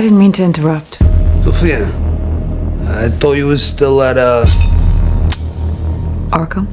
I didn't mean to interrupt. Sofia, I thought you was still at, Arkham?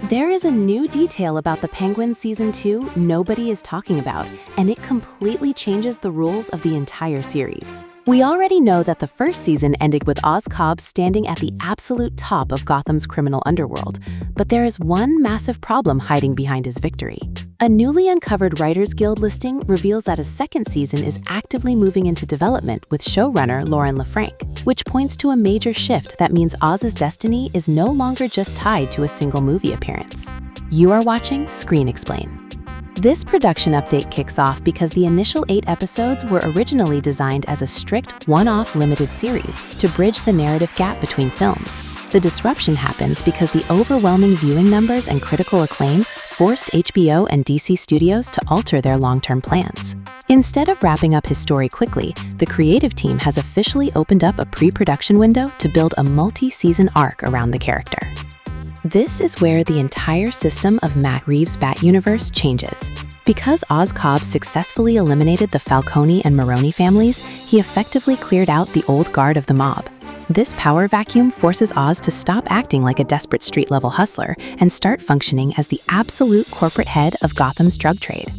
There is a new detail about the Penguin Season 2 nobody is talking about, and it completely changes the rules of the entire series. We already know that the first season ended with Cobb standing at the absolute top of Gotham's criminal underworld, but there is one massive problem hiding behind his victory. A newly uncovered Writers Guild listing reveals that a second season is actively moving into development with showrunner Lauren LaFranc, which points to a major shift that means Oz's destiny is no longer just tied to a single movie appearance. You are watching Screen Explain. This production update kicks off because the initial 8 episodes were originally designed as a strict one-off limited series to bridge the narrative gap between films. The disruption happens because the overwhelming viewing numbers and critical acclaim forced HBO and DC Studios to alter their long-term plans. Instead of wrapping up his story quickly, the creative team has officially opened up a pre-production window to build a multi-season arc around the character. This is where the entire system of Matt Reeves' Bat universe changes. Because Cobb successfully eliminated the Falcone and Maroni families, he effectively cleared out the old guard of the mob. This power vacuum forces Oz to stop acting like a desperate street-level hustler and start functioning as the absolute corporate head of Gotham's drug trade.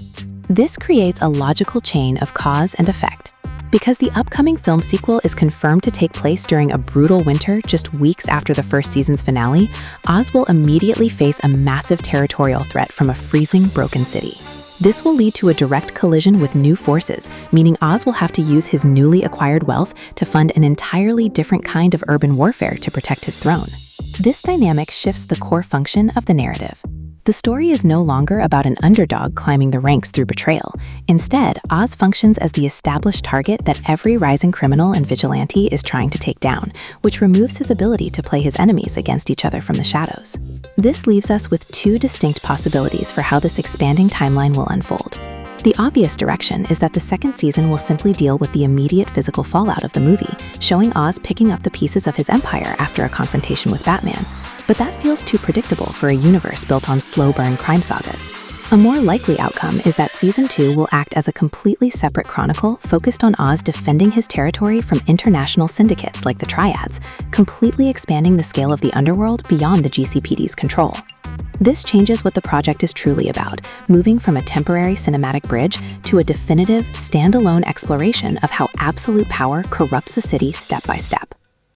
This creates a logical chain of cause and effect. Because the upcoming film sequel is confirmed to take place during a brutal winter just weeks after the first season's finale, Oz will immediately face a massive territorial threat from a freezing, broken city. This will lead to a direct collision with new forces, meaning Oz will have to use his newly acquired wealth to fund an entirely different kind of urban warfare to protect his throne. This dynamic shifts the core function of the narrative. The story is no longer about an underdog climbing the ranks through betrayal. Instead, Oz functions as the established target that every rising criminal and vigilante is trying to take down, which removes his ability to play his enemies against each other from the shadows. This leaves us with 2 distinct possibilities for how this expanding timeline will unfold. The obvious direction is that the second season will simply deal with the immediate physical fallout of the movie, showing Oz picking up the pieces of his empire after a confrontation with Batman. But that feels too predictable for a universe built on slow-burn crime sagas. A more likely outcome is that Season 2 will act as a completely separate chronicle focused on Oz defending his territory from international syndicates like the Triads, completely expanding the scale of the underworld beyond the GCPD's control. This changes what the project is truly about, moving from a temporary cinematic bridge to a definitive, standalone exploration of how absolute power corrupts a city step by step.